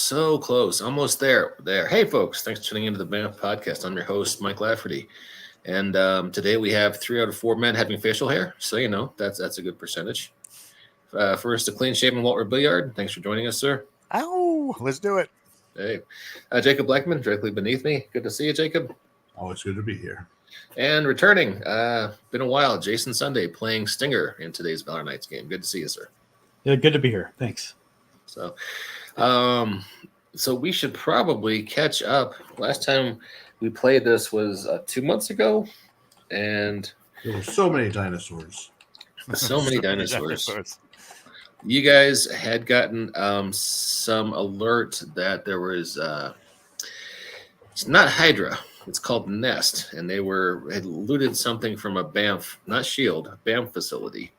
So close, almost there. There. Hey, folks! Thanks for tuning into the Banff Podcast. I'm your host, Mike Lafferty, and today we have 3 out of 4 men having facial hair. So that's a good percentage. First, a clean-shaven Walter Billiard. Thanks for joining us, sir. Ow! Let's do it. Hey, Jacob Blackman, directly beneath me. Good to see you, Jacob. Always good to be here. And returning, been a while, Jason Sunday playing Stinger in today's Valor Knights game. Good to see you, sir. Yeah, good to be here. Thanks. So we should probably catch up. Last time we played this was 2 months ago, and there were so many dinosaurs. So many dinosaurs. You guys had gotten some alert that there was it's not Hydra, it's called Nest, and they had looted something from a Banff, not Shield, Banff facility.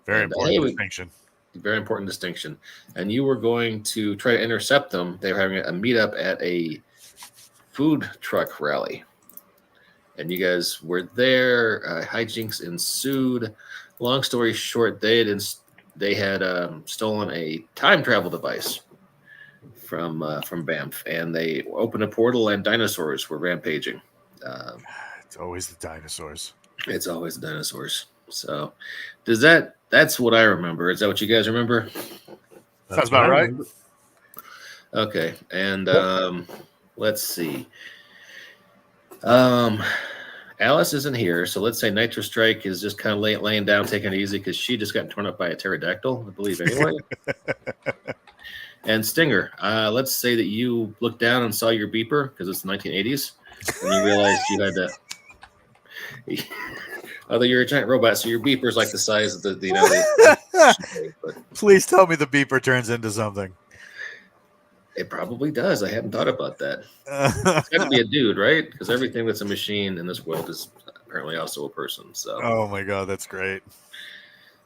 Very important distinction. Very important distinction. And you were going to try to intercept them. They were having a meetup at a food truck rally. And you guys were there. Hijinks ensued. Long story short, they had stolen a time travel device from Banff. And they opened a portal and dinosaurs were rampaging. It's always the dinosaurs. It's always the dinosaurs. So that's what I remember. Is that what you guys remember? Sounds about right. Okay. And let's see. Alice isn't here, so let's say Nitro Strike is just kind of laying down, taking it easy because she just got torn up by a pterodactyl, I believe, anyway. And Stinger, let's say that you looked down and saw your beeper because it's the 1980s, and you realized you had to. Although you're a giant robot, so your beeper's like the size of but Please tell me the beeper turns into something. It probably does. I hadn't thought about that. It's got to be a dude, right? Because everything that's a machine in this world is apparently also a person. So. Oh my god, that's great.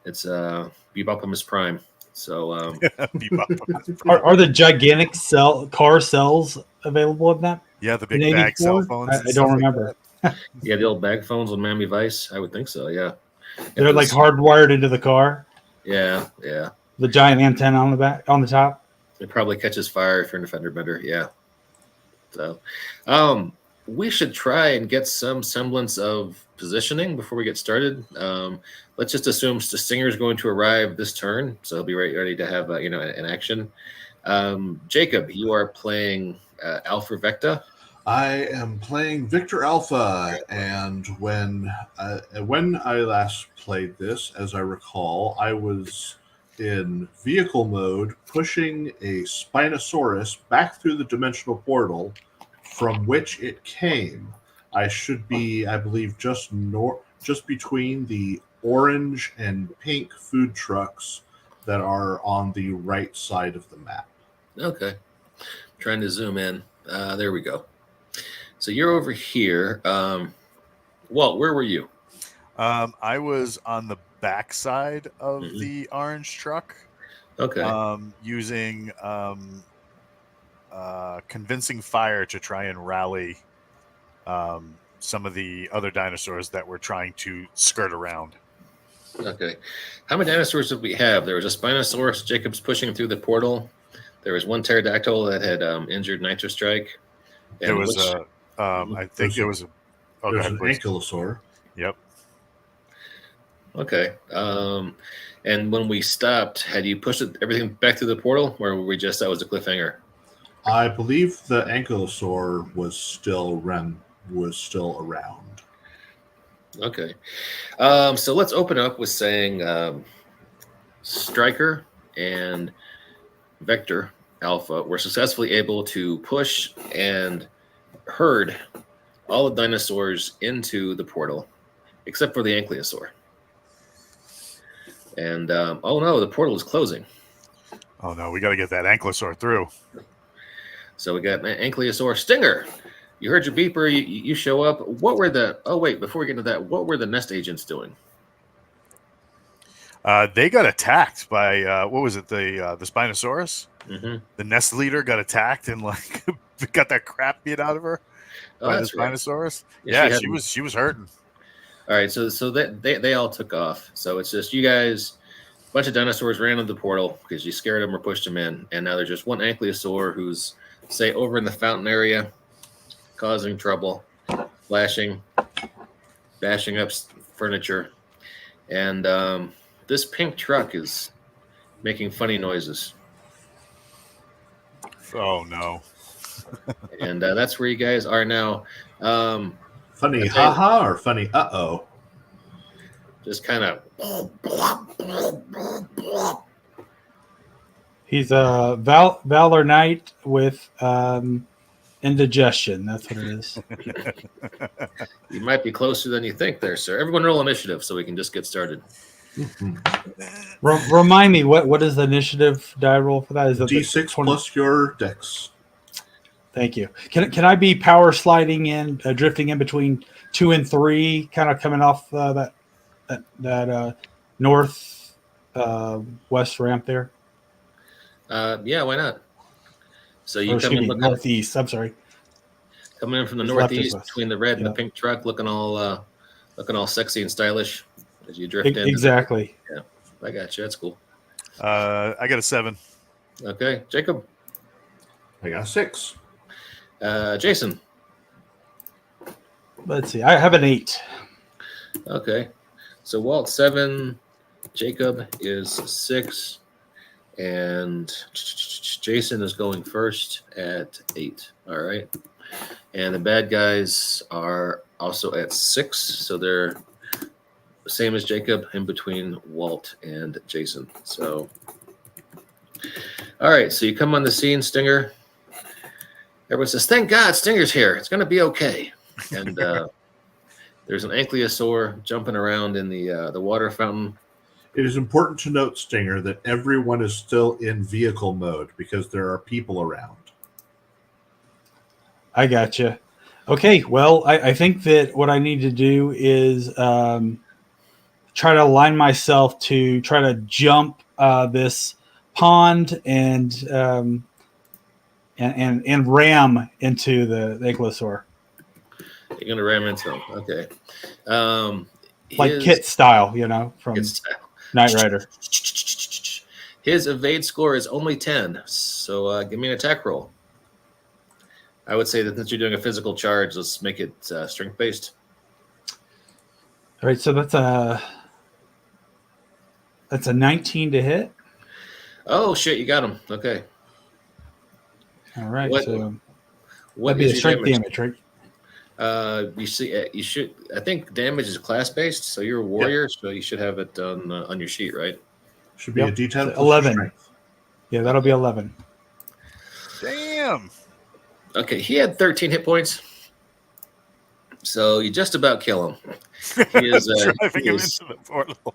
It's Bebopimus Prime. So are the gigantic car cells available in that? Yeah, the big bag cell phones. I don't remember. Yeah, the old bag phones on Miami Vice. I would think so. Yeah, they're like hardwired into the car. Yeah. The giant antenna on the top. It probably catches fire if you're an offender bender. Yeah. So, we should try and get some semblance of positioning before we get started. Let's just assume the Stinger is going to arrive this turn, so he'll be ready to have an action. Jacob, you are playing Alpha Vecta. I am playing Victor Alpha, and when I last played this, as I recall, I was in vehicle mode, pushing a Spinosaurus back through the dimensional portal from which it came. I should be, I believe, just between the orange and pink food trucks that are on the right side of the map. Okay. Trying to zoom in. There we go. So you're over here. Walt, where were you? I was on the backside of the orange truck. Okay. Using convincing fire to try and rally some of the other dinosaurs that were trying to skirt around. Okay. How many dinosaurs did we have? There was a Spinosaurus. Jacob's pushing through the portal. There was one pterodactyl that had injured Nitro Strike. There was I think there was an ankylosaur. Yep. Okay. And when we stopped, had you pushed everything back through the portal, or were we just that was a cliffhanger? I believe the ankylosaur was still around. Okay. So let's open up with saying Striker and Vector Alpha were successfully able to push and herd all the dinosaurs into the portal, except for the ankylosaur. And oh no, the portal is closing. Oh no, we got to get that ankylosaur through. So we got an ankylosaur. Stinger, you heard your beeper. You show up. Before we get into that, what were the Nest agents doing? They got attacked by what was it? The Spinosaurus. Mm-hmm. The Nest leader got attacked and got that crap beat out of her by the Spinosaurus. Right. Yeah, she was hurting. All right, so that they all took off. So it's just you guys, bunch of dinosaurs ran into the portal because you scared them or pushed them in, and now there's just one ankylosaur who's, say, over in the fountain area, causing trouble, flashing, bashing up furniture, and this pink truck is making funny noises. Oh no! And that's where you guys are now. Funny Okay. haha or funny uh-oh? Just kind of. He's a Valor Knight with indigestion. That's what it is. You might be closer than you think there, sir. Everyone roll initiative so we can just get started. Remind me, what is the initiative die roll for that? Is it D6 plus your dex. Thank you. Can I be power sliding in, drifting in between 2 and 3, kind of coming off that north west ramp there? Yeah, why not? So you Or come excuse in me, northeast. I'm sorry. coming in from the It's left northeast as west. between the red and the Yeah. pink truck, looking all sexy and stylish as you drift in. Exactly. I got you. That's cool. I got a 7. Okay, Jacob, I got a 6. Jason. Let's see. I have an 8. Okay, so Walt 7, Jacob is 6, and Jason is going first at 8. All right, and the bad guys are also at 6, so they're the same as Jacob, in between Walt and Jason. So, all right, so you come on the scene, Stinger. Everyone says, "Thank God, Stinger's here. It's going to be okay." And there's an ankylosaur jumping around in the water fountain. It is important to note, Stinger, that everyone is still in vehicle mode because there are people around. I gotcha. Okay, well, I think that what I need to do is try to align myself to try to jump this pond and ram into the ankylosaur, You're going to ram into him. Okay. like Kit style, from Kit style. Knight Rider. His evade score is only 10, so give me an attack roll. I would say that since you're doing a physical charge, let's make it strength-based. All right, so that's a 19 to hit. Oh, shit, you got him. Okay. All right, What that'd be is a your strength damage? damage, right? You see, you should. I think damage is class-based, so you're a warrior, so you should have it on your sheet, right? Should be Yep. a D10 plus 11. strength. Yeah, that'll be 11. Damn. Okay, he had 13 hit points, so you just about kill him. He is, Driving he him is- into the portal.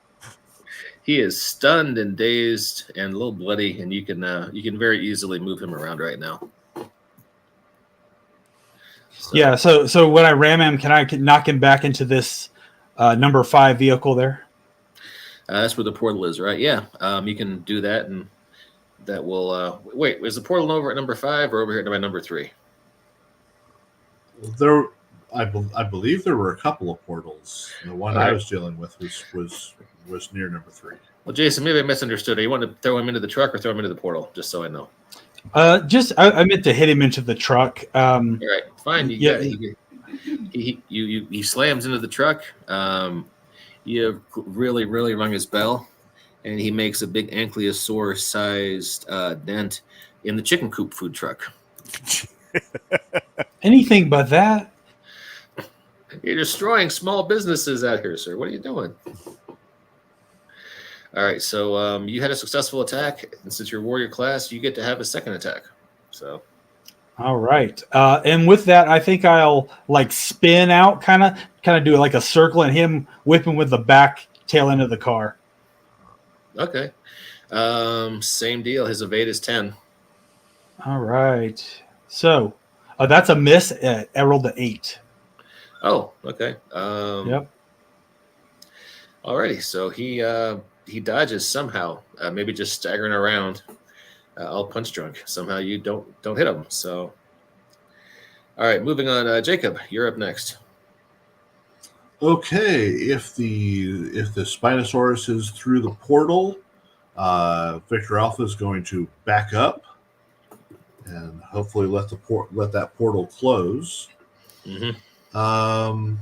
He is stunned and dazed and a little bloody, and you can very easily move him around right now. So, Yeah, so when I ram him, can I knock him back into this number 5 vehicle there? that's where the portal is, right? Yeah, you can do that, and that will. Wait, is the portal over at number 5 or over here at number 3? There, I believe there were a couple of portals. The one I Okay. was dealing with was near number 3. Well, Jason, maybe I misunderstood. You want to throw him into the truck or throw him into the portal? Just so I know. I meant to hit him into the truck. All right, fine. Yeah. He slams into the truck. You really rung his bell, and he makes a big ankylosaur-sized dent in the chicken coop food truck. Anything but that. You're destroying small businesses out here, sir. What are you doing? All right, so you had a successful attack, and since you're warrior class, you get to have a second attack. So, All right, and with that, I think I'll spin out, kind of do like a circle, and him whipping with the back tail end of the car. okay. Same deal. His evade is 10. All right, so that's a miss. I rolled an 8. Oh, okay. Yep. Alrighty, so he dodges somehow, maybe just staggering around, all punch drunk. Somehow you don't hit him. So, all right, moving on. Jacob, you're up next. Okay, if the Spinosaurus is through the portal, Victor Alpha is going to back up and hopefully let that portal close. Mm-hmm.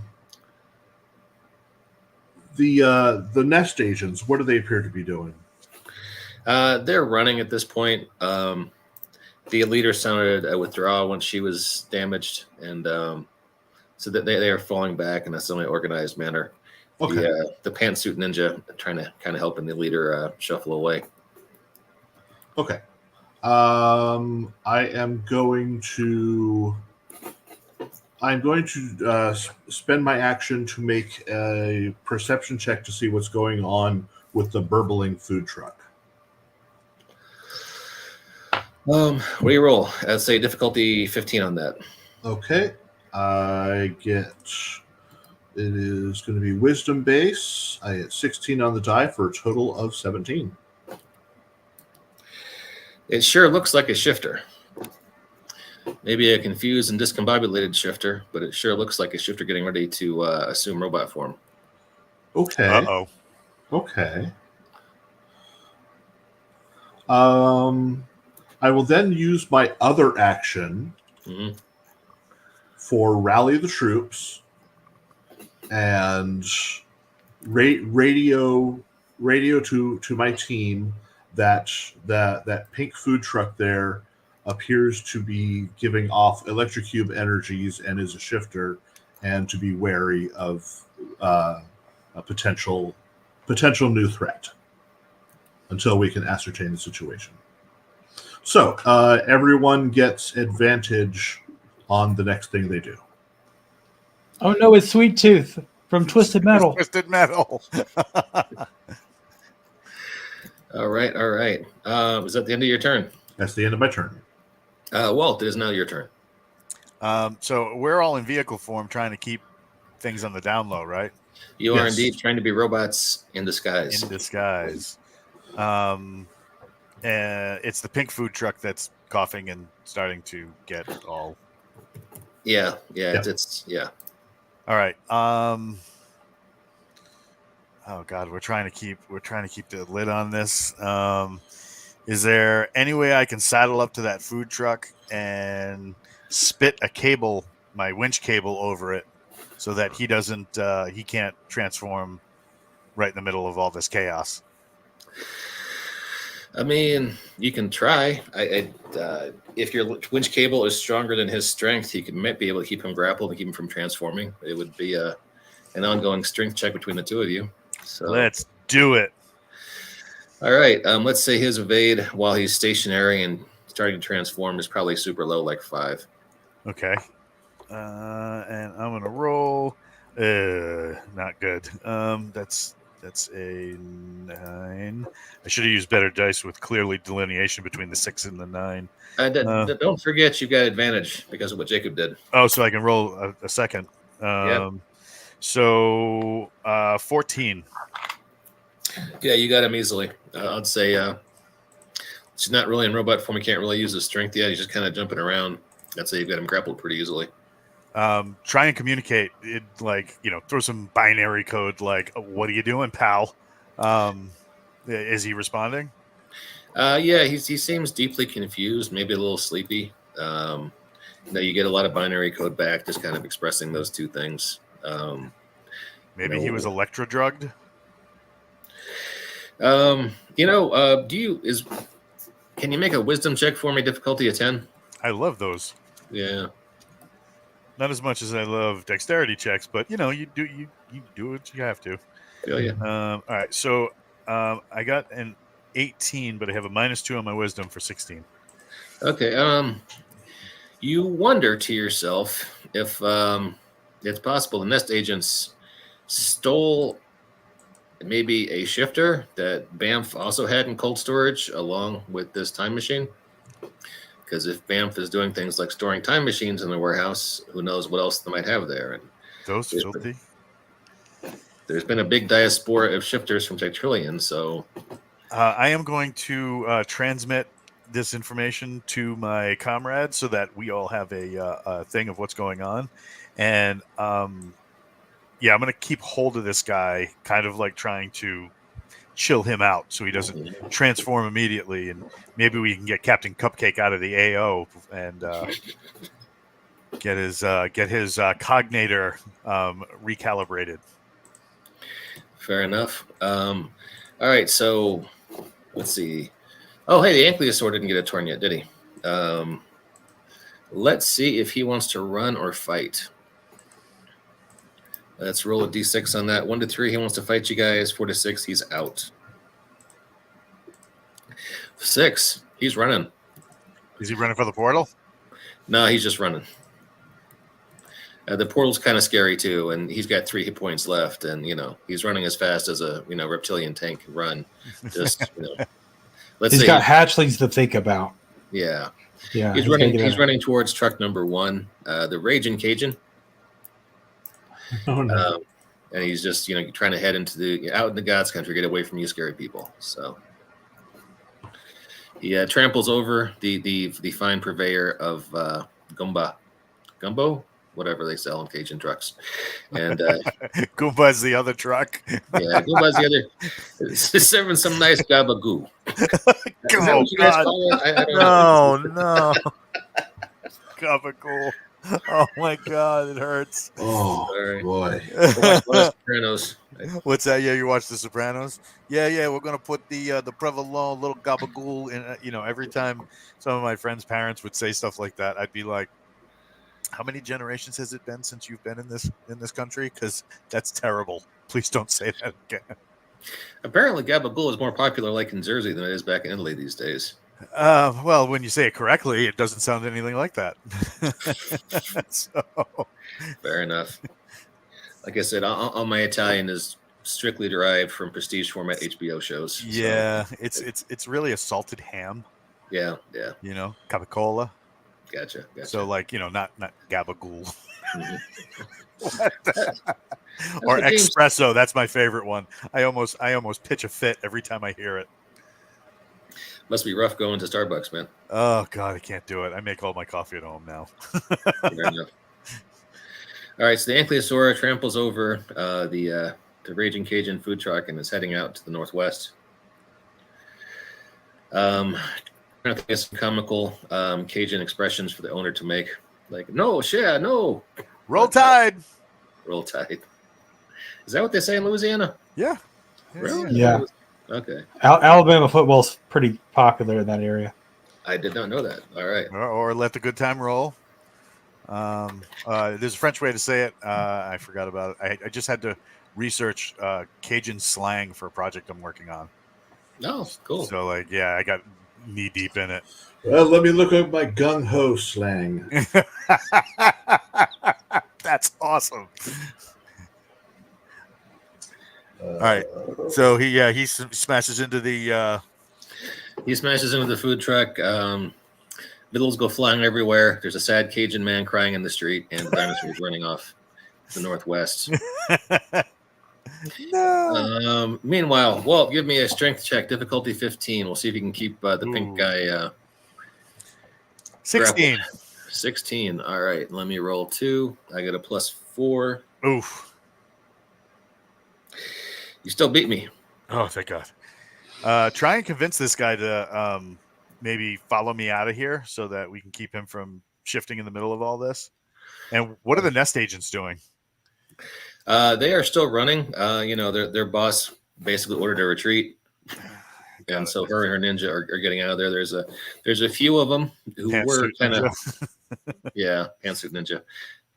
The nest agents, what do they appear to be doing? They're running at this point. The leader sounded a withdrawal when she was damaged, and so that they are falling back in a semi-organized manner. Okay. The pantsuit ninja trying to kind of helping the leader shuffle away. Okay. I'm going to spend my action to make a perception check to see what's going on with the burbling food truck. What do you roll? I'd say difficulty 15 on that. Okay. It is going to be wisdom base. I get 16 on the die for a total of 17. It sure looks like a shifter. Maybe a confused and discombobulated shifter, but it sure looks like a shifter getting ready to assume robot form. Okay. Uh-oh. Okay. I will then use my other action for rally the troops and radio to my team that pink food truck there appears to be giving off electrocube energies and is a shifter, and to be wary of a potential new threat until we can ascertain the situation. So everyone gets advantage on the next thing they do. Oh no, it's Sweet Tooth from Twisted Metal. Twisted Metal. All right. Was that the end of your turn? That's the end of my turn. Walt, it is now your turn. So we're all in vehicle form trying to keep things on the down low, right? You are indeed trying to be robots in disguise. And it's the pink food truck that's coughing and starting to get all. Yeah. It's All right. Oh God, we're trying to keep the lid on this. Is there any way I can saddle up to that food truck and spit a cable, my winch cable, over it, so that he can't transform right in the middle of all this chaos? I mean, you can try. If your winch cable is stronger than his strength, he might be able to keep him grappled and keep him from transforming. It would be an ongoing strength check between the two of you. So let's do it. All right. Let's say his evade while he's stationary and starting to transform is probably super low, like 5. Okay. And I'm gonna roll. Not good. That's a 9. I should have used better dice with clearly delineation between the 6 and the 9. Don't forget you got advantage because of what Jacob did. Oh, so I can roll a second. So 14. Yeah, you got him easily. I'd say she's not really in robot form. He can't really use his strength yet. He's just kind of jumping around. I'd say you've got him grappled pretty easily. Try and communicate it, throw some binary code like, what are you doing, pal? Is he responding? Yeah, he seems deeply confused, maybe a little sleepy. You get a lot of binary code back, just kind of expressing those two things. Maybe he was electro-drugged? Can you make a wisdom check for me, difficulty of 10? I love those. Yeah. Not as much as I love dexterity checks, but you do what you have to. Yeah. All right, so I got an 18, but I have a -2 on my wisdom for 16. Okay. You wonder to yourself if it's possible the nest agents stole maybe a shifter that Banff also had in cold storage along with this time machine. Because if Banff is doing things like storing time machines in the warehouse, who knows what else they might have there. And those filthy. There's been a big diaspora of shifters from Tectrillion, so... I am going to transmit this information to my comrades so that we all have a thing of what's going on. And, I'm going to keep hold of this guy, kind of like trying to chill him out so he doesn't transform immediately, and maybe we can get Captain Cupcake out of the AO and get his cognator recalibrated. Fair enough. All right, so let's see. Oh, hey, the Ankylosaur didn't get a turn yet, did he? Let's see if he wants to run or fight. Let's roll a d6 on that. 1 to 3, he wants to fight you guys. 4 to 6, he's out. 6, he's running. Is he running for the portal? No, he's just running. The portal's kind of scary too, and he's got 3 hit points left, and he's running as fast as a reptilian tank can run. Just let's He's say got hatchlings to think about. Yeah. Yeah, He's running towards truck number 1, the Raging Cajun. Oh no. And he's just trying to head into out in the God's country, get away from you scary people. So he tramples over the fine purveyor of gumbo, whatever they sell in Cajun trucks, and Goomba's the other truck. yeah, Goomba's the other. Serving some nice gabagoo. Oh God! I don't know. No. Gabagool. Oh my God, it hurts. Oh Sorry. boy. Watch Sopranos. What's that? Yeah, you watch The Sopranos? Yeah. We're gonna put the provolone little gabagool in. Every time some of my friends' parents would say stuff like that, I'd be like, "How many generations has it been since you've been in this country? Because that's terrible. Please don't say that again." Apparently, gabagool is more popular like in Jersey than it is back in Italy these days. Well, when you say it correctly, it doesn't sound anything like that. So, fair enough. Like I said, all my Italian is strictly derived from prestige format HBO shows. So. Yeah, it's really a salted ham. Yeah. Capicola. Gotcha. So not gabagool. Mm-hmm. Or espresso. That's my favorite one. I almost pitch a fit every time I hear it. Must be rough going to Starbucks, man. Oh God, I can't do it. I make all my coffee at home now. Fair enough. All right, so the Ankylosaur tramples over the Raging Cajun food truck and is heading out to the northwest. Trying to think of some comical Cajun expressions for the owner to make, like "No, share, no." Roll Tide. Roll Tide. Is that what they say in Louisiana? Yeah. Really? Yeah. Okay. Alabama football's pretty popular in that area. I did not know that. All right. Or let the good time roll. There's a French way to say it. I forgot about it. I just had to research Cajun slang for a project I'm working on. Oh, cool. So I got knee deep in it. Well, let me look up my gung ho slang. That's awesome. All right. So he smashes into the. He smashes into the food truck. Vittles go flying everywhere. There's a sad Cajun man crying in the street, and the dinosaurs running off to the northwest. No. Meanwhile, Walt, give me a strength check, difficulty 15. We'll see if you can keep the pink guy. 16. Grappled. 16. All right, let me roll 2. I got a +4. Oof. You still beat me. Oh, thank God. Try and convince this guy to maybe follow me out of here so that we can keep him from shifting in the middle of all this. And what are the nest agents doing? They are still running. Their boss basically ordered a retreat. And so her and her ninja are getting out of there. There's a few of them who were kind of pantsuit ninja.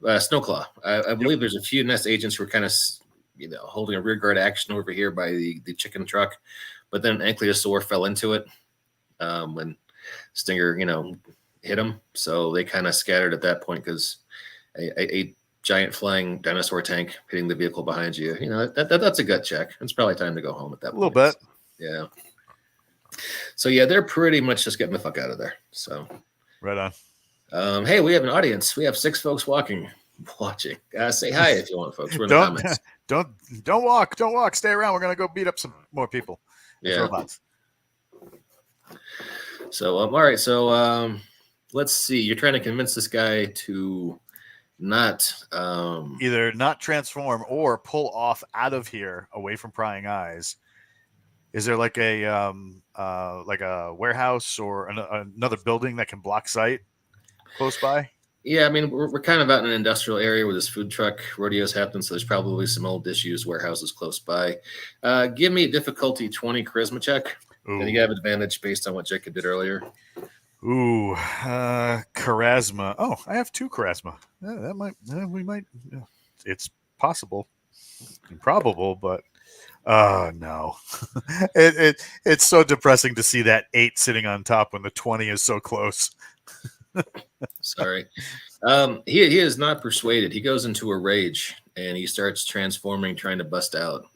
Snowclaw. I believe there's a few nest agents who are kind of holding a rear guard action over here by the chicken truck, but then Ankylosaur fell into it when Stinger hit him, so they kind of scattered at that point because a giant flying dinosaur tank hitting the vehicle behind you, that's a gut check. It's probably time to go home at that point. A little bit. Yeah. So they're pretty much just getting the fuck out of there. So right on. Hey, we have an audience. We have 6 folks watching. Say hi if you want, folks. We're in the comments. Don't walk. Stay around. We're gonna go beat up some more people. Yeah. Robots. So all right. So let's see. You're trying to convince this guy to not either not transform or pull off out of here away from prying eyes. Is there like a warehouse or another building that can block sight close by? Yeah, I mean, we're kind of out in an industrial area where this food truck rodeos happen, so there's probably some old disused warehouses close by. Give me a difficulty 20 charisma check, and you have advantage based on what Jacob did earlier. Ooh, charisma. Oh, I have 2 charisma. We might. It's possible, improbable, but no. It's so depressing to see that 8 sitting on top when the 20 is so close. Sorry. He is not persuaded. He goes into a rage and he starts transforming, trying to bust out.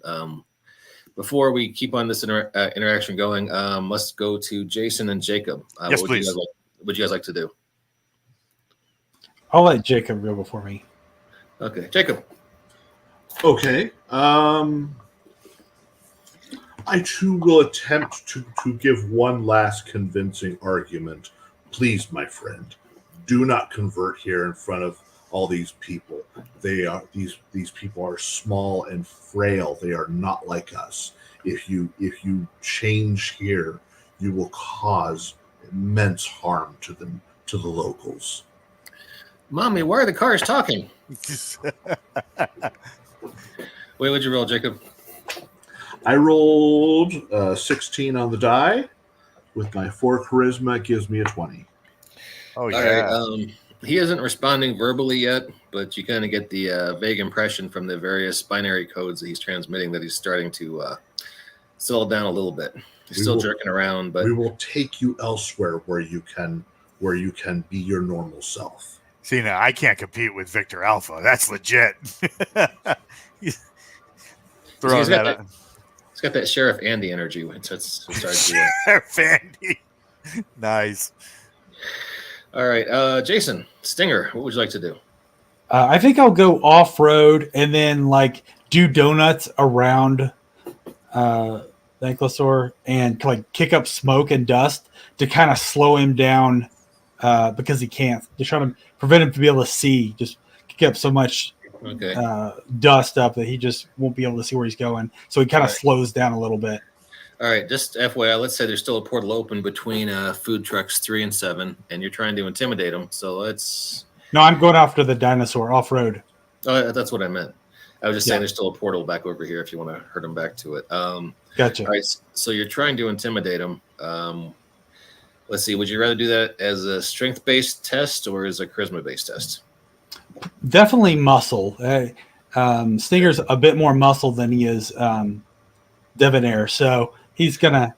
Before we keep on this interaction going, let's go to Jason and Jacob. Yes, what please. Would you guys like to do? I'll let Jacob go before me. Okay, Jacob. Okay. I too will attempt to give one last convincing argument. Please, my friend, do not convert here in front of all these people. These people are small and frail. They are not like us. If you change here, you will cause immense harm to the locals. Mommy, why are the cars talking? Wait, what'd you roll, Jacob? I rolled 16 on the die. With my 4 charisma, it gives me a 20. Oh, All yeah. right. He isn't responding verbally yet, but you kind of get the vague impression from the various binary codes that he's transmitting that he's starting to settle down a little bit. He's still jerking around, but we will take you elsewhere where you can be your normal self. See, now I can't compete with Victor Alpha. That's legit. Throwing that out. He's got that Sheriff Andy energy when it starts to Sheriff Andy. Nice. All right, Jason, Stinger, what would you like to do? I think I'll go off road and then like do donuts around Thanklessor and like kick up smoke and dust to kind of slow him down because he can't. Just trying to prevent him to be able to see. Just kick up so much dust up that he just won't be able to see where he's going. So he kind of slows down a little bit. All right, just FYI, let's say there's still a portal open between food trucks 3 and 7, and you're trying to intimidate them. So let's. No, I'm going after the dinosaur off road. Oh, that's what I meant. I was just saying there's still a portal back over here if you want to herd them back to it. Gotcha. All right, so you're trying to intimidate them. Let's see. Would you rather do that as a strength-based test or as a charisma-based test? Definitely muscle. Stinger's a bit more muscle than he is debonair, so he's gonna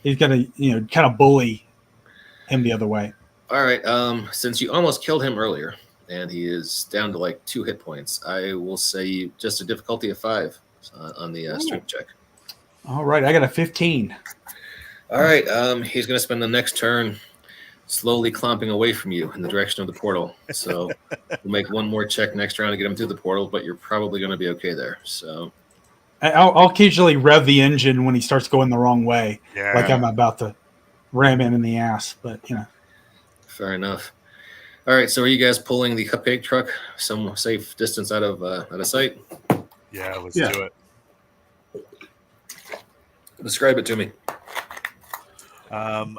kind of bully him the other way. All right. Since you almost killed him earlier, and he is down to like 2 hit points, I will say just a difficulty of 5 on the strength check. All right, I got a 15. All right. He's going to spend the next turn slowly clomping away from you in the direction of the portal. So we'll make one more check next round to get him through the portal, but you're probably going to be okay there. So I'll occasionally rev the engine when he starts going the wrong way, like I'm about to ram him in the ass. But fair enough. All right. So are you guys pulling the cupcake truck some safe distance out of sight? Yeah, let's do it. Describe it to me. Go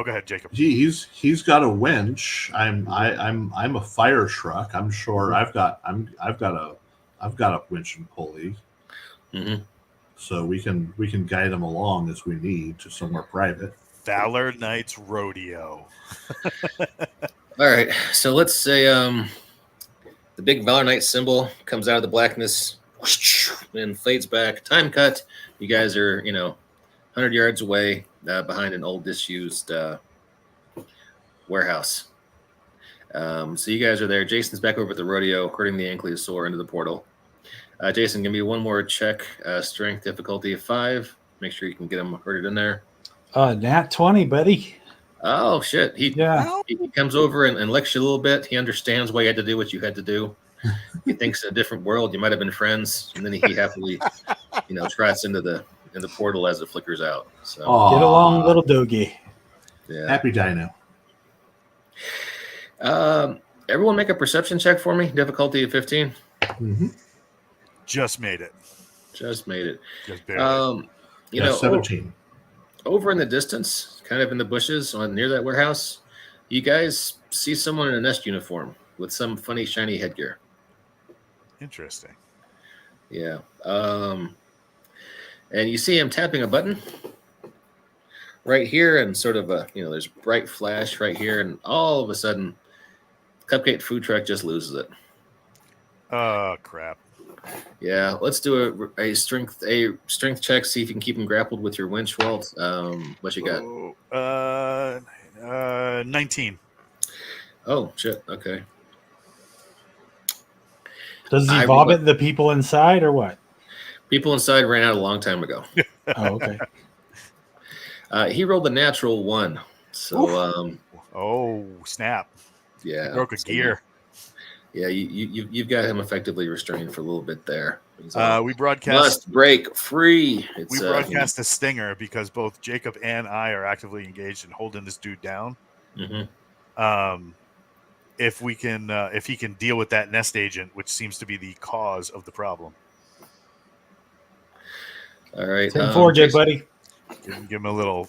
ahead, Jacob. He's got a winch. I'm a fire truck. I'm sure I've got a winch and pulley. Mm-hmm. So we can guide him along as we need to somewhere private. Valor Knights Rodeo. All right. So let's say the big Valor Knight symbol comes out of the blackness and fades back. Time cut. You guys are 100 yards away behind an old disused warehouse. So you guys are there. Jason's back over at the rodeo, herding the ankylosaur into the portal. Jason, give me one more check. Strength difficulty of 5. Make sure you can get him herded in there. Nat 20, buddy. Oh, shit. He comes over and licks you a little bit. He understands why you had to do what you had to do. He thinks in a different world you might have been friends, and then he happily, trots into the portal as it flickers out. So get along, little doggy. Yeah. Happy Dino. Everyone make a perception check for me. Difficulty of 15. Mm-hmm. Just made it. Just made it. Just barely. You Yeah, know, 17. over in the distance, kind of in the bushes near that warehouse, you guys see someone in a nest uniform with some funny shiny headgear. Interesting. Yeah. And you see him tapping a button right here, and sort of there's a bright flash right here, and all of a sudden, Cupcake food truck just loses it. Oh crap. Yeah, let's do a strength check. See if you can keep him grappled with your winch, Walt. What you got? 19. Oh shit. Okay. Does he I rolled vomit the people inside or what? People inside ran out a long time ago. Oh, okay. He rolled a natural 1. So Oh snap. yeah, Broke a so gear. you've got him effectively restrained for a little bit there. We broadcast Must break free. We broadcast a stinger because both Jacob and I are actively engaged in holding this dude down. Mm-hmm. If he can deal with that nest agent, which seems to be the cause of the problem. All right. 10-4, Jay, buddy. Give him a little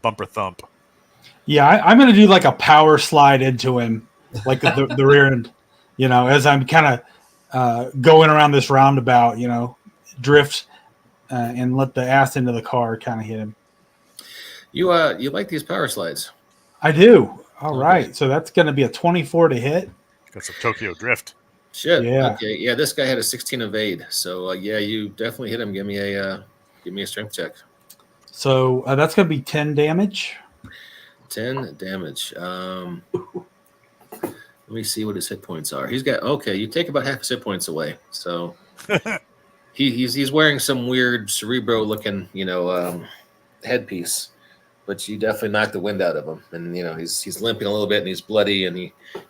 bumper thump. Yeah, I'm going to do like a power slide into him, like the rear end, as I'm kind of going around this roundabout, drift and let the ass into the car kind of hit him. You like these power slides? I do. All Okay. right. So that's going to be a 24 to hit. Got some Tokyo drift. Shit. Yeah. Okay. Yeah, this guy had a 16 evade. So you definitely hit him. Give me a strength check. So that's going to be 10 damage. 10 damage. Let me see what his hit points are. He's got you take about half his hit points away. So he's wearing some weird Cerebro looking, headpiece. But you definitely knocked the wind out of him. And he's limping a little bit and he's bloody and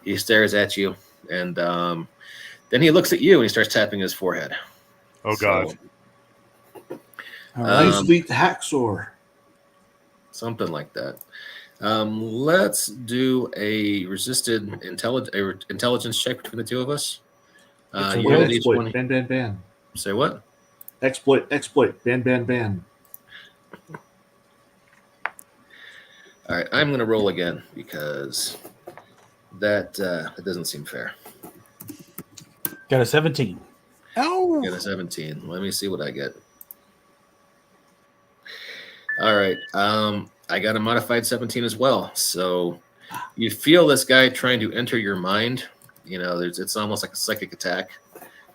he stares at you. And then he looks at you and he starts tapping his forehead. Oh God. All right. Please beat the hacksaw. Something like that. Let's do a resisted intelligence check between the two of us. You roll each Exploit. one. Ban, ban, ban. Say what? Exploit. Ban, ban, ban. All right, I'm going to roll again because that doesn't seem fair. Got a 17. Oh. Got a 17. Let me see what I get. All right. I got a modified 17 as well. So you feel this guy trying to enter your mind. It's almost like a psychic attack.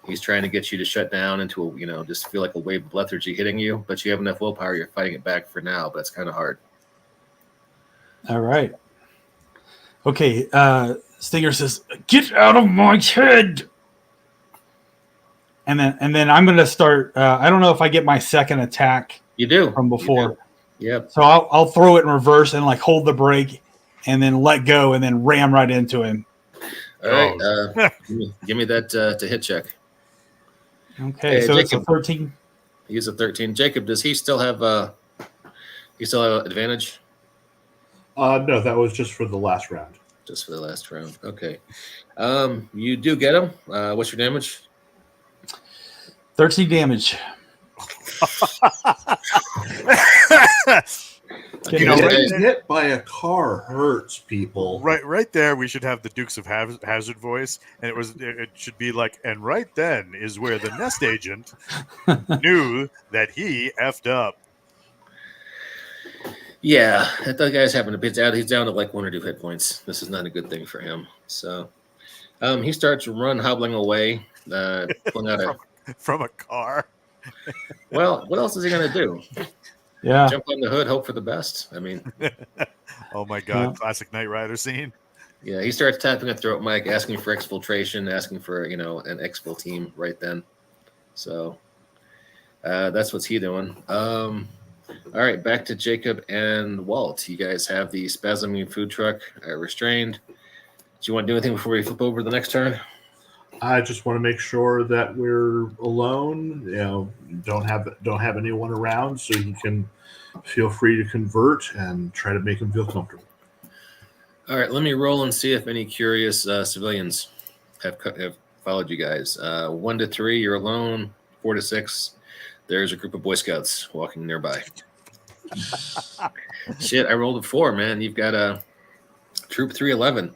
He's trying to get you to shut down into just feel like a wave of lethargy hitting you, but you have enough willpower. You're fighting it back for now, but it's kind of hard. All right. Okay. Stinger says, "Get out of my head." And then I'm going to start. I don't know if I get my second attack. You do from before. You do. Yep. So I'll throw it in reverse and like hold the brake, and then let go, and then ram right into him. All right. Give me that to hit check. Okay. So it's a 13. He's a 13. Jacob, does he still have advantage? No, that was just for the last round. Just for the last round. Okay. You do get him. What's your damage? 13 damage. Getting hit by a car hurts people. Right there, we should have the Dukes of Hazzard voice, and it should be like, and right then is where the nest agent knew that he effed up. Yeah, that guy's having a bit out. He's down to like 1 or 2 hit points. This is not a good thing for him. So, he starts to run, hobbling away, pulling out from a car. Well, what else is he gonna do? Yeah. Jump on the hood, hope for the best. I mean, oh my God, classic Knight Rider scene. Yeah, he starts tapping a throat mic, asking for exfiltration, asking for an exfil team right then. So that's what's he doing. All right, back to Jacob and Walt. You guys have the spasming food truck restrained. Do you want to do anything before we flip over to the next turn? I just want to make sure that we're alone. Don't have anyone around, so you can feel free to convert and try to make him feel comfortable. All right, let me roll and see if any curious civilians have followed you guys. 1 to 3, you're alone. 4 to 6, there's a group of Boy Scouts walking nearby. Shit, I rolled a 4, man. You've got a Troop 311.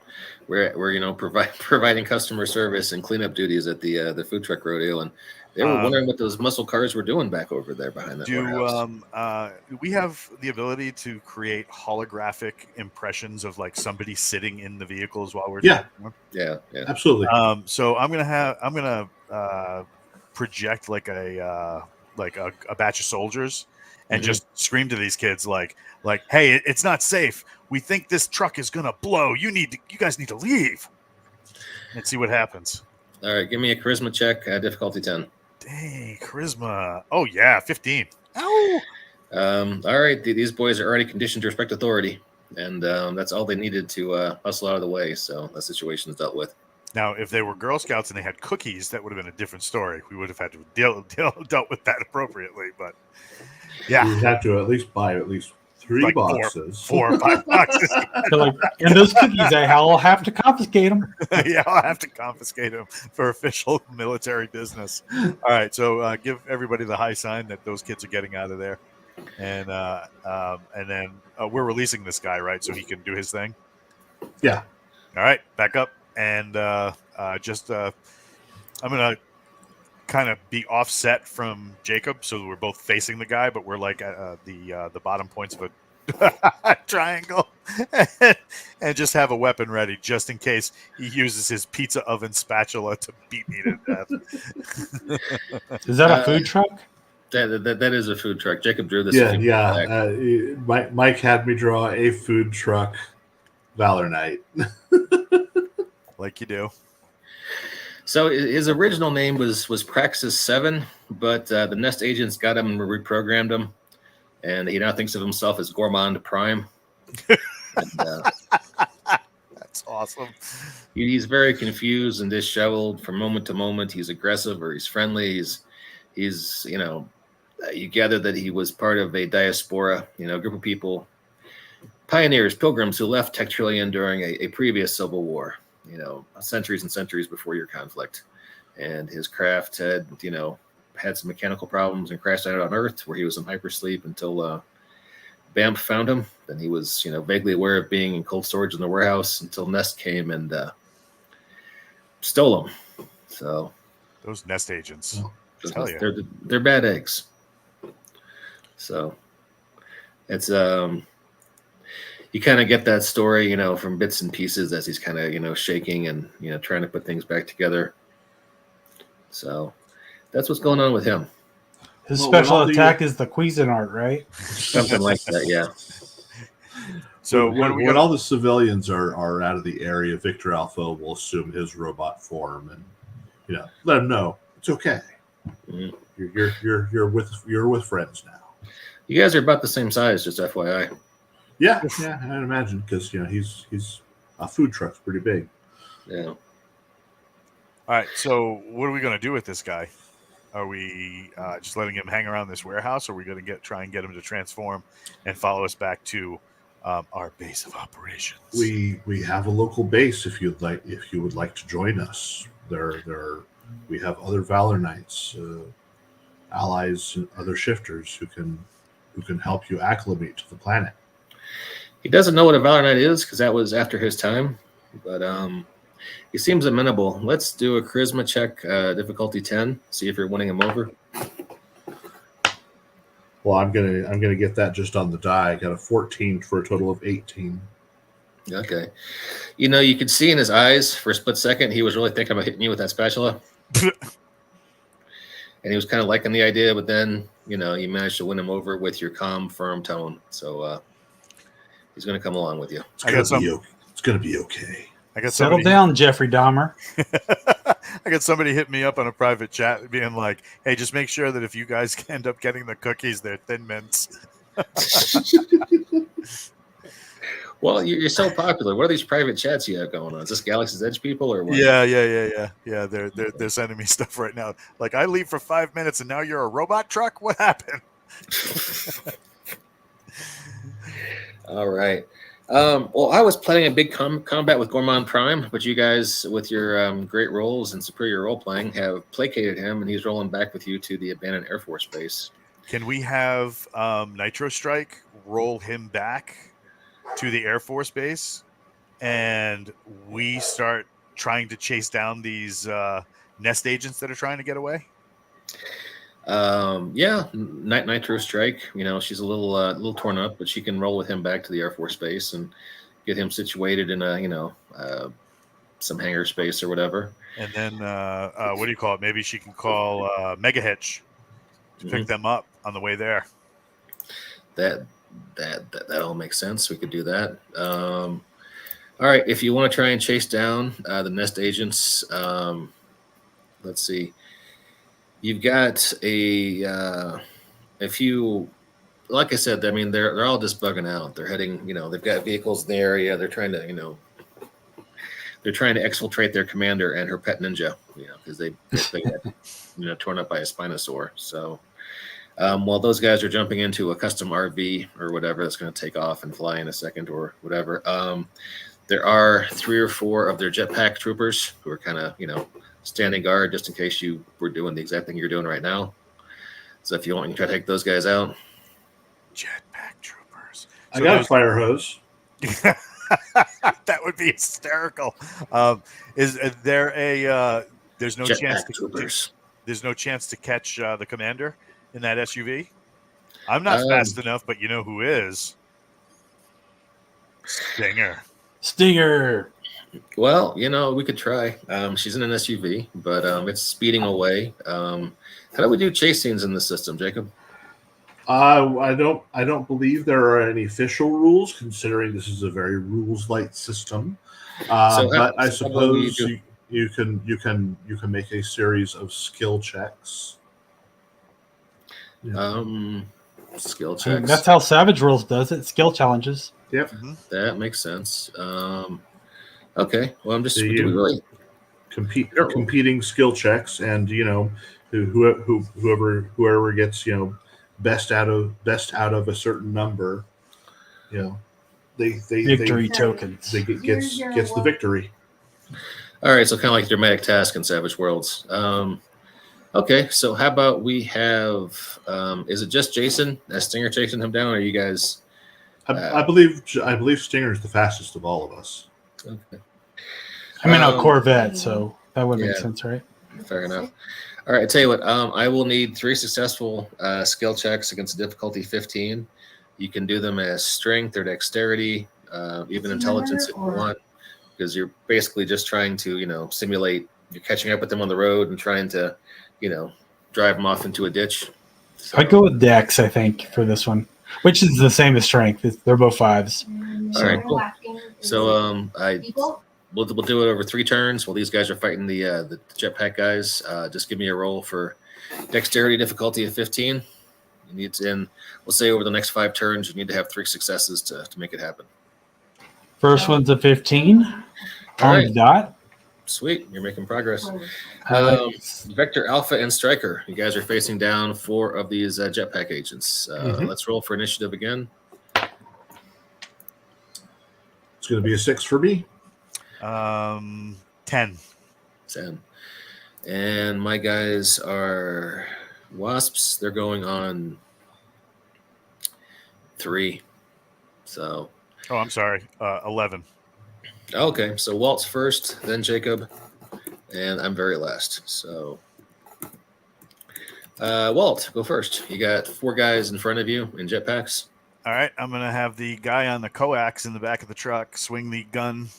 We're providing customer service and cleanup duties at the food truck rodeo, and they were wondering what those muscle cars were doing back over there behind that warehouse. We have the ability to create holographic impressions of like somebody sitting in the vehicles while we're Yeah. Yeah, Absolutely. So I'm gonna project like a batch of soldiers and just scream to these kids like, hey, it's not safe. We think this truck is gonna blow. You guys need to leave. And see what happens. All right, give me a charisma check, difficulty 10. Dang, charisma. Oh yeah, 15. Ow. All right, these boys are already conditioned to respect authority, and that's all they needed to hustle out of the way. So that situation is dealt with. Now, if they were Girl Scouts and they had cookies, that would have been a different story. We would have had to dealt with that appropriately. But yeah, You have to at least buy at least 3 like boxes. 4 or 5 boxes. So like, and those cookies, I'll have to confiscate them. Yeah, I'll have to confiscate them for official military business. All right, so give everybody the high sign that those kids are getting out of there, and then we're releasing this guy, right, so he can do his thing. Yeah. All right, back up, and I'm gonna kind of be offset from Jacob, so we're both facing the guy, but we're like the bottom points of a triangle, and just have a weapon ready just in case he uses his pizza oven spatula to beat me to death. Is that a food truck? That is a food truck. Jacob drew this. Mike had me draw a food truck Valor Knight. Like you do. So his original name was Praxis 7, but the Nest agents got him and reprogrammed him, and he now thinks of himself as Gourmand Prime. And, that's awesome. He's very confused and disheveled from moment to moment. He's aggressive or he's friendly. He's you gather that he was part of a diaspora, group of people, pioneers, pilgrims who left Tectrillion during a previous civil war, centuries and centuries before your conflict. And his craft had some mechanical problems and crashed out on Earth, where he was in hypersleep until BAMP found him. Then he was, vaguely aware of being in cold storage in the warehouse until Nest came and stole him. So those Nest agents, they're bad eggs. So it's you kind of get that story, from bits and pieces as he's kind of, shaking and, trying to put things back together. So that's what's going on with him. His special attack is the Cuisinart, right? Something like that, yeah. So when all the civilians are out of the area, Victor Alpha will assume his robot form and let him know it's okay. Mm-hmm. You're with friends now. You guys are about the same size, just FYI. Yeah, I'd imagine because he's a food truck's pretty big. Yeah. All right, so what are we going to do with this guy? Are we just letting him hang around this warehouse, or are we going to try and get him to transform and follow us back to our base of operations? We have a local base if you would like to join us. We have other Valor Knights, allies, and other shifters who can help you acclimate to the planet. He doesn't know what a Valor Knight is because that was after his time, but he seems amenable. Let's do a charisma check, difficulty 10. See if you're winning him over. Well, I'm gonna get that just on the die. I got a 14 for a total of 18. Okay. You could see in his eyes for a split second he was really thinking about hitting you with that spatula. And he was kind of liking the idea, but then, you managed to win him over with your calm, firm tone. So he's going to come along with you. It's going to be okay. Settle down, Jeffrey Dahmer. I got somebody hit me up on a private chat being like, hey, just make sure that if you guys end up getting the cookies, they're Thin Mints. Well, you're so popular. What are these private chats you have going on? Is this Galaxy's Edge people or what? Yeah. They're sending me stuff right now. Like, I leave for 5 minutes and now you're a robot truck? What happened? All right. Well, I was planning a big combat with Gormand Prime, but you guys, with your great rolls and superior role playing, have placated him, and he's rolling back with you to the abandoned Air Force Base. Can we have Nitro Strike roll him back to the Air Force Base, and we start trying to chase down these nest agents that are trying to get away? Yeah, Nitro Strike. She's a little torn up, but she can roll with him back to the Air Force Base and get him situated in some hangar space or whatever. And then what do you call it? Maybe she can call Mega Hitch to pick them up on the way there. That all makes sense. We could do that. All right, if you want to try and chase down the nest agents, let's see. You've got a few, like I said. I mean, they're all just bugging out. They're heading, they've got vehicles in the area. They're trying to, exfiltrate their commander and her pet ninja, because they got, torn up by a Spinosaur. So, while those guys are jumping into a custom RV or whatever that's going to take off and fly in a second or whatever, there are 3 or 4 of their jetpack troopers who are kind of, standing guard just in case you were doing the exact thing you're doing right now. So if you want, you can try to take those guys out. Jetpack troopers. I got a fire hose. That would be hysterical. Is there a? There's no chance to. There's no chance to catch the commander in that SUV. I'm not fast enough, but you know who is? Stinger. Well, we could try. She's in an SUV, but it's speeding away. How do we do chase scenes in this system, Jacob? I don't believe there are any official rules, considering this is a very rules light system. But I suppose you can make a series of skill checks. Skill checks. That's how Savage Rules does it. Skill challenges. Yep, that makes sense. Okay, well, I'm just really competing skill checks, and whoever gets best out of a certain number, victory tokens. They gets the victory. All right, so kind of like dramatic task in Savage Worlds. Okay, so how about we have? Is it just Jason? Is Stinger chasing him down, or are you guys? I believe Stinger is the fastest of all of us. Okay. I'm in a Corvette, so that would make sense, right? Fair enough. All right, I tell you what. I will need 3 successful skill checks against difficulty 15. You can do them as strength or dexterity, even intelligence if you want, because you're basically just trying to, simulate you're catching up with them on the road and trying to, drive them off into a ditch. So, I'd go with Dex, I think, for this one, which is the same as strength. They're both 5s. All right, cool. So we'll do it over 3 turns while these guys are fighting the jetpack guys. Just give me a roll for dexterity difficulty of 15. You need to, we'll say over the next 5 turns, you need to have 3 successes to make it happen. First one's a 15 on the dot. Sweet, you're making progress. Vector Alpha and Striker, you guys are facing down 4 of these jetpack agents. Let's roll for initiative again. It's going to be a 6 for me. 10. 10. And my guys are Wasps. They're going on 3. So. Oh, I'm sorry. 11. Okay, so Walt's first, then Jacob, and I'm very last. So, Walt, go first. You got 4 guys in front of you in jetpacks. All right, I'm going to have the guy on the coax in the back of the truck swing the gun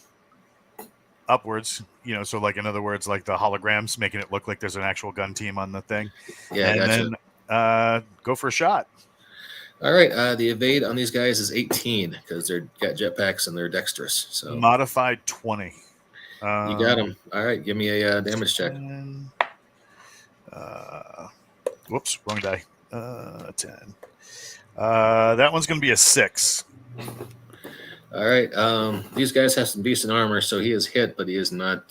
upwards, so like, in other words, like the holograms, making it look like there's an actual gun team on the thing. Yeah, and then go for a shot. All right, the evade on these guys is 18 because they're got jetpacks and they're dexterous. So modified 20. You got them. All right, give me a damage check. Whoops, wrong die. 10. That one's going to be a 6. All right. These guys have some decent armor, so he is hit, but he is not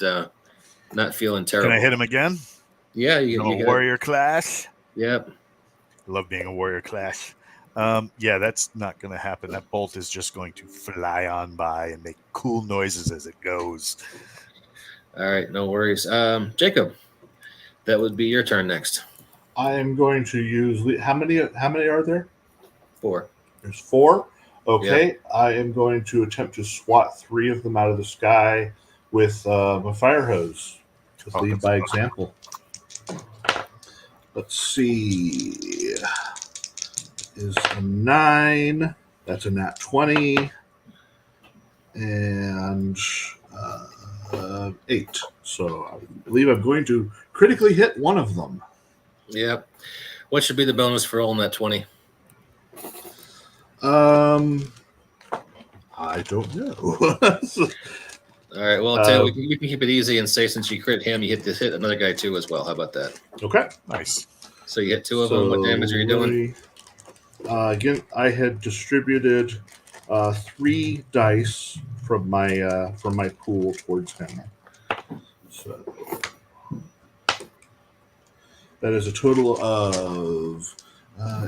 feeling terrible. Can I hit him again? Yeah, you warrior class. Yep. Love being a warrior class. Yeah, that's not going to happen. That bolt is just going to fly on by and make cool noises as it goes. All right, no worries. Jacob, that would be your turn next. I am going to use. How many? How many are there? 4. There's 4. Okay. I am going to attempt to swat 3 of them out of the sky with my fire hose. Just lead by example. Let's see. Is a 9. That's a nat 20. And 8. So I believe I'm going to critically hit one of them. Yep. What should be the bonus for rolling that 20? I don't know. All right. Well, I'll tell you, we can keep it easy and say since you crit him, you hit another guy too as well. How about that? Okay. Nice. So you hit 2 of them. What damage are you doing? Again, I had distributed 3 dice from my pool towards him. So that is a total of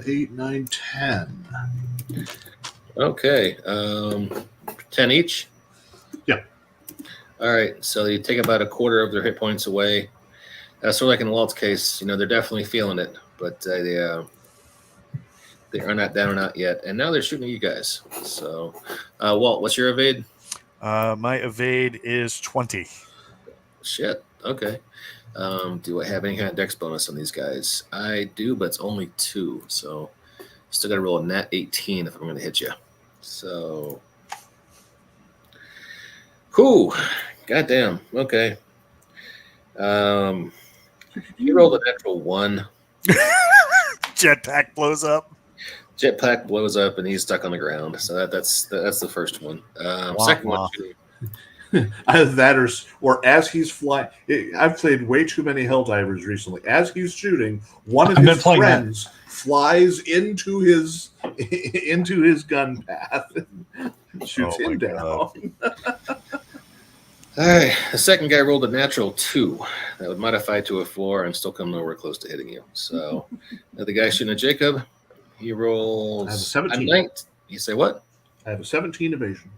8, 9, 10. Okay. 10 each? Yeah. All right. So you take about a quarter of their hit points away. Sort of like in Walt's case, they're definitely feeling it, but they are not down and out yet. And now they're shooting at you guys. So, Walt, what's your evade? My evade is 20. Shit. Okay. Do I have any kind of dex bonus on these guys? I do, but it's only 2. So still got to roll a nat 18 if I'm going to hit you. So, whew. Goddamn. Okay. You rolled a natural 1. Jetpack blows up. Jetpack blows up and he's stuck on the ground. So that's the first one. Second one. Either that or as he's flying. I've played way too many Helldivers recently. As he's shooting, one of his friends flies into his gun path and shoots him down. All right. The second guy rolled a natural 2. That would modify to a 4 and still come nowhere close to hitting you. So the guy shooting at Jacob, he rolls. I have a 17. You say what? I have a 17 evasion.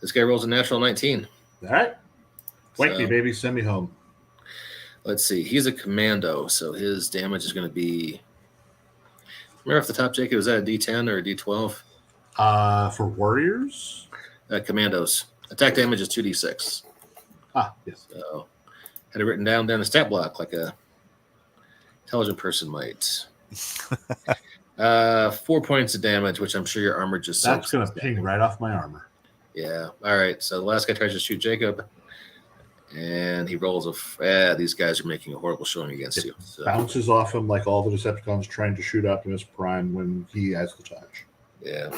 This guy rolls a natural 19. All right. Thank you, baby. Send me home. Let's see. He's a commando, so his damage is going to be. Remember off the top, Jacob, is that a D10 or a D12? For warriors? Commandos. Attack damage is 2d6. Yes. So, had it written down the stat block like a intelligent person might. 4 points of damage, which I'm sure your armor just. That's going to ping right off my armor. Yeah. All right. So the last guy tries to shoot Jacob, and he rolls these guys are making a horrible showing against you. So. Bounces off him like all the Decepticons trying to shoot Optimus Prime when he has the touch. Yeah.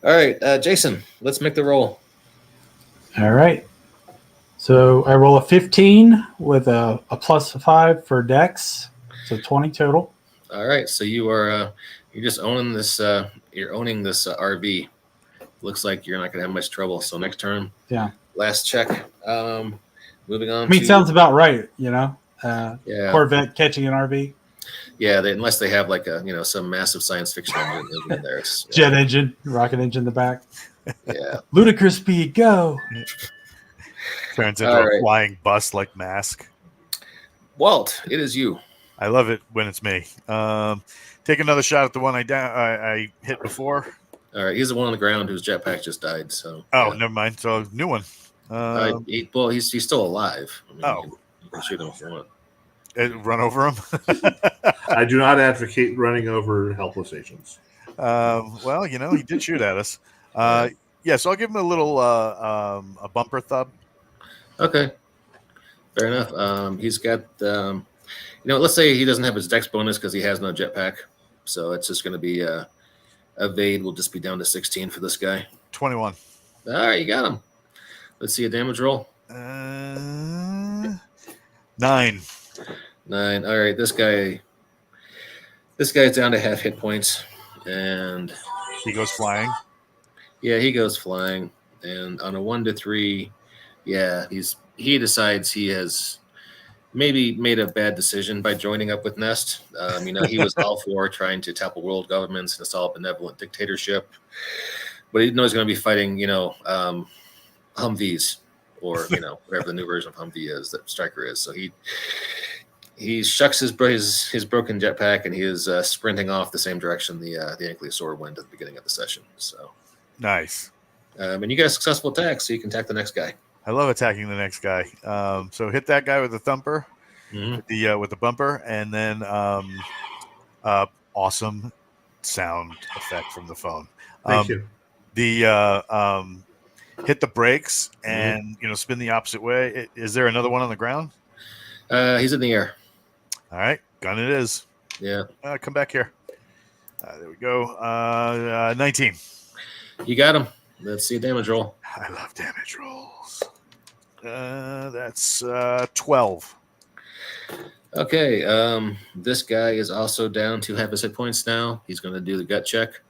All right, Jason, let's make the roll. All right. So I roll a 15 with a +5 for Dex, so 20 total. All right. So you're just owning this. You're owning this RV. Looks like you're not going to have much trouble. So next turn. Yeah. Last check. Moving on. I mean, sounds about right. Yeah. Corvette catching an RV. Yeah. Unless they have like some massive science fiction engine in there. Jet engine, rocket engine in the back. Yeah. Ludicrous speed, go. Turns into a flying bus like Mask. Walt, it is you. I love it when it's me. Take another shot at the one I hit before. All right, he's the one on the ground whose jetpack just died. So never mind. So new one. He's still alive. I mean, you can shoot him if you want. Run over him. I do not advocate running over helpless agents. Well, he did shoot at us. So I'll give him a little a bumper thub. Okay, fair enough. He's got let's say he doesn't have his dex bonus because he has no jetpack, so it's just going to be evade will just be down to 16 for this guy. 21. All right, you got him. Let's see a damage roll. 9. 9. All right, this guy's down to half hit points, and he goes flying. Yeah, he goes flying, and on a 1 to 3, yeah, he decides he has maybe made a bad decision by joining up with Nest. He was all for trying to topple world governments and install a benevolent dictatorship, but he didn't know he was going to be fighting, Humvees or whatever the new version of Humvee is that Stryker is. So he shucks his broken jetpack and he is sprinting off the same direction the Ankylosaur went at the beginning of the session. So Nice. and you got a successful attack, so you can attack the next guy. I love attacking the next guy. So hit that guy with the thumper, with the bumper, and then awesome sound effect from the phone. Thank you. Hit the brakes and spin the opposite way. Is there another one on the ground? He's in the air. All right, gun it is. Yeah. Come back here. There we go. 19. You got him. Let's see a damage roll. I love damage rolls. That's 12. Okay. This guy is also down to half his hit points now. He's going to do the gut check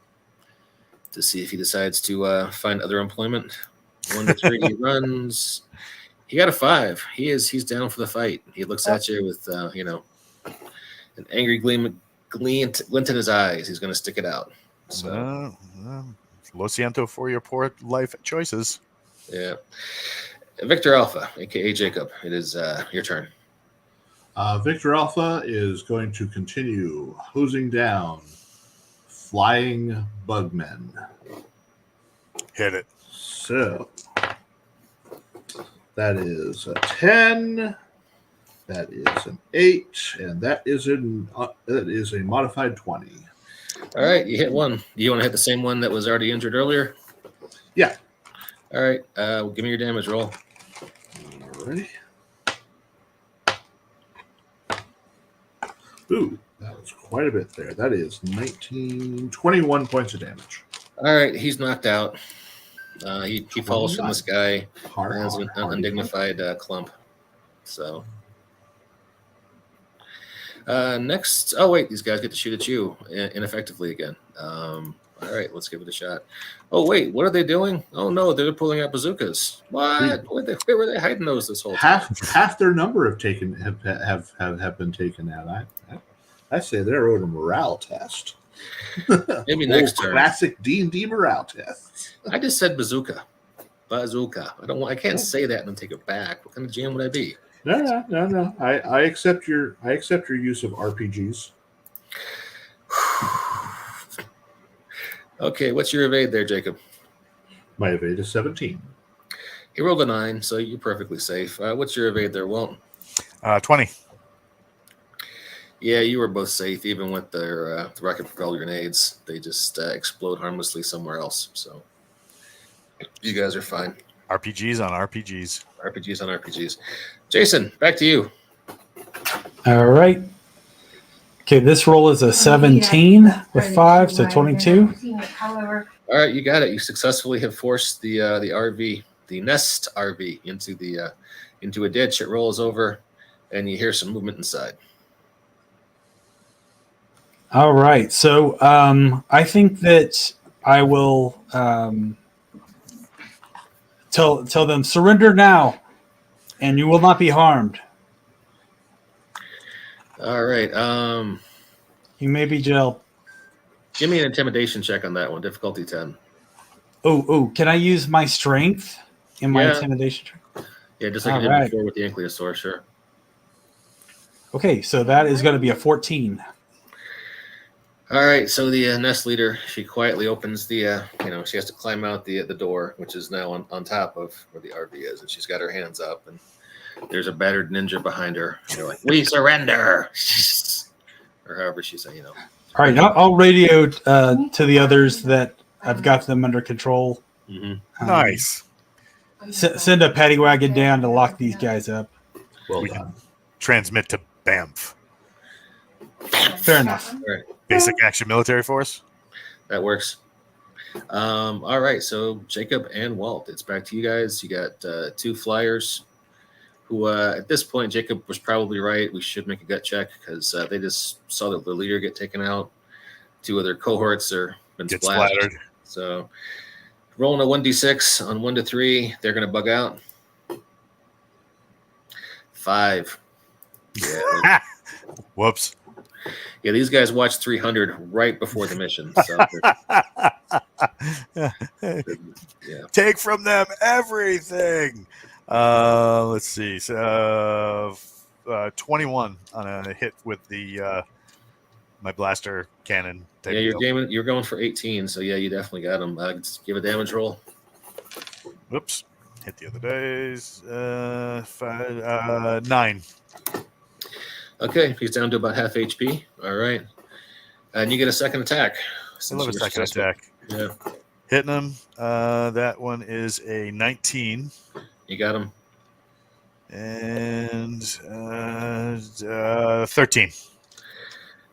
to see if he decides to find other employment. 1 to 3, he runs. He got a 5. He's down for the fight. He looks at you with an angry glint in his eyes. He's going to stick it out. So Lo siento for your poor life choices. yeah. Victor Alpha, aka Jacob, it is your turn. Victor Alpha is going to continue hosing down flying bugmen. Hit it. So that is a 10. That is an 8, and that is a modified 20. All right, you hit one. Do you want to hit the same one that was already injured earlier? Yeah. All right, give me your damage roll. Alrighty. Ooh, that was quite a bit there. That is 21 points of damage. All right, he's knocked out. He falls from the sky as an undignified clump. So next, oh wait, these guys get to shoot at you ineffectively again. All right, let's give it a shot. Oh wait, what are they doing? Oh no, they're pulling out bazookas. What? Where were they hiding those this whole time? Half their number have been taken out. I say they're owed a morale test. Maybe next turn. Classic D&D morale tests. I just said bazooka. Bazooka. I can't say that and then take it back. What kind of jam would I be? No. I accept your use of RPGs. Okay, what's your evade there, Jacob? My evade is 17. He rolled a 9, so you're perfectly safe. What's your evade there, Walt? 20. Yeah, you were both safe, even with their rocket-propelled grenades. They just explode harmlessly somewhere else. So you guys are fine. RPGs on RPGs. RPGs on RPGs. Jason, back to you. All right. Okay, this roll is a 17 with 5, so 22. All right, you got it. You successfully have forced the RV, the Nest RV, into a ditch. It rolls over, and you hear some movement inside. All right, so I think that I will tell them, surrender now, and you will not be harmed. All right. You may be jailed. Give me an intimidation check on that one. Difficulty 10. Oh, can I use my strength in my intimidation check? Yeah, just like you did before with the Ankylosaur, sure. Okay, so that is going to be a 14. All right, so the Nest leader, she quietly opens the, she has to climb out the door, which is now on top of where the RV is, and she's got her hands up, and there's a battered ninja behind her. And they're like, "We surrender," or however she's saying, All right, I'll radio to the others that I've got them under control. Mm-hmm. Nice. Send a paddy wagon down to lock these guys up. Well We done. can transmit to BAMF. Fair enough. All right, Basic Action Military Force. that works. All right, so Jacob and Walt, it's back to you guys. You got 2 flyers who, at this point, Jacob was probably right. We should make a gut check because they just saw the leader get taken out. 2 other cohorts are been Get splattered. splattered. So rolling a 1d6 on 1 to 3, they're going to bug out. 5. Yeah. Whoops. Yeah, these guys watched 300 right before the mission. So yeah. Take from them everything. Let's see. So, 21 on a hit with the my blaster cannon. Yeah, you're going for 18, so yeah, you definitely got him. Just give a damage roll. Whoops. Hit the other days. 9. Okay, he's down to about half HP. All right. And you get a second attack. I love a second attack. Yeah. Hitting him. That one is a 19. You got him. And 13.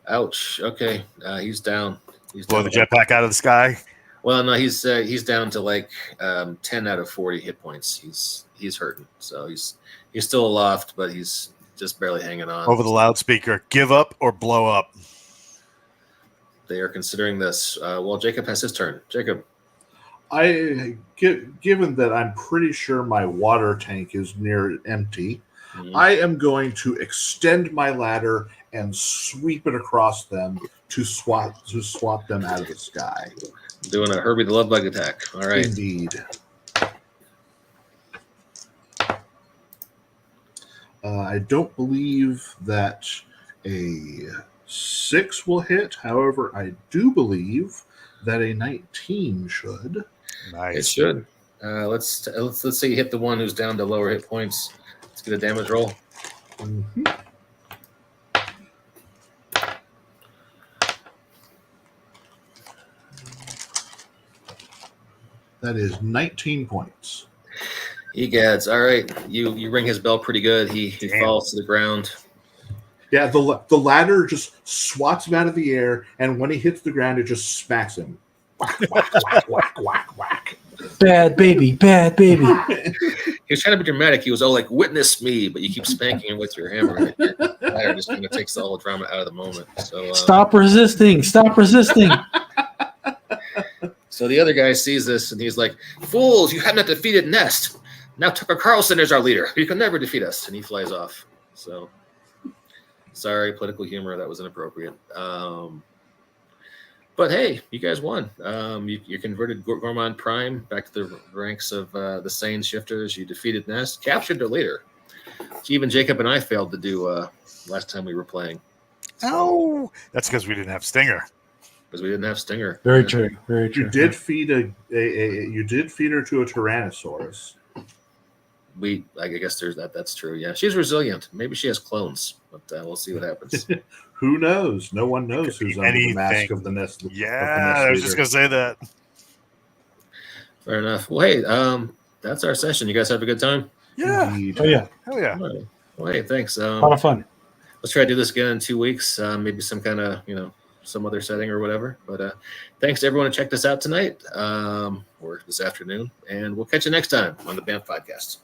Ouch. Okay. He's down. He's Blow down the jetpack out of the sky. Well, no, he's down to like 10 out of 40 hit points. He's hurting. So he's still aloft, but he's just barely hanging on. Over the loudspeaker. Give up or blow up. They are considering this. Well, Jacob has his turn. Jacob. Given that I'm pretty sure my water tank is near empty, I am going to extend my ladder and sweep it across them to swat them out of the sky. Doing a Herbie the Love Bug attack. All right. Indeed. I don't believe that a 6 will hit. However, I do believe that a 19 should. Nice. It should. Let's say you hit the one who's down to lower hit points. Let's get a damage roll. Mm-hmm. That is 19 points. Egads. All right. You ring his bell pretty good. He falls to the ground. Yeah, the ladder just swats him out of the air, and when he hits the ground, it just smacks him. Whack, whack, whack, whack, whack, whack. Bad baby, bad baby. He was trying to be dramatic. He was all like, "Witness me," but you keep spanking him with your hammer. Your ladder just kind of takes the whole drama out of the moment. So Stop resisting! Stop resisting! So the other guy sees this and he's like, "Fools! You have not defeated Nest. Now Tucker Carlson is our leader. You can never defeat us." And he flies off. So sorry, political humor. That was inappropriate. But hey, you guys won. You converted Gormand Prime back to the ranks of the Sane Shifters. You defeated Nest, captured their leader. Which even Jacob and I failed to do last time we were playing. Oh, that's because we didn't have Stinger. Because we didn't have Stinger. Very true. Very true. You did feed you did feed her to a Tyrannosaurus. I guess there's that. That's true. Yeah, she's resilient. Maybe she has clones, but we'll see what happens. Who knows? No one knows who's under the mask of the Nest. I was just gonna say that. Fair enough. Well, hey, that's our session. You guys have a good time? Yeah. Indeed. Oh yeah, Hell yeah. All right. Well, hey, thanks. a lot of fun. Let's try to do this again in 2 weeks. Maybe some kind of some other setting or whatever. But thanks to everyone who checked us out tonight or this afternoon, and we'll catch you next time on the BAMF podcast.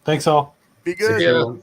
Thanks all. Be good. See ya.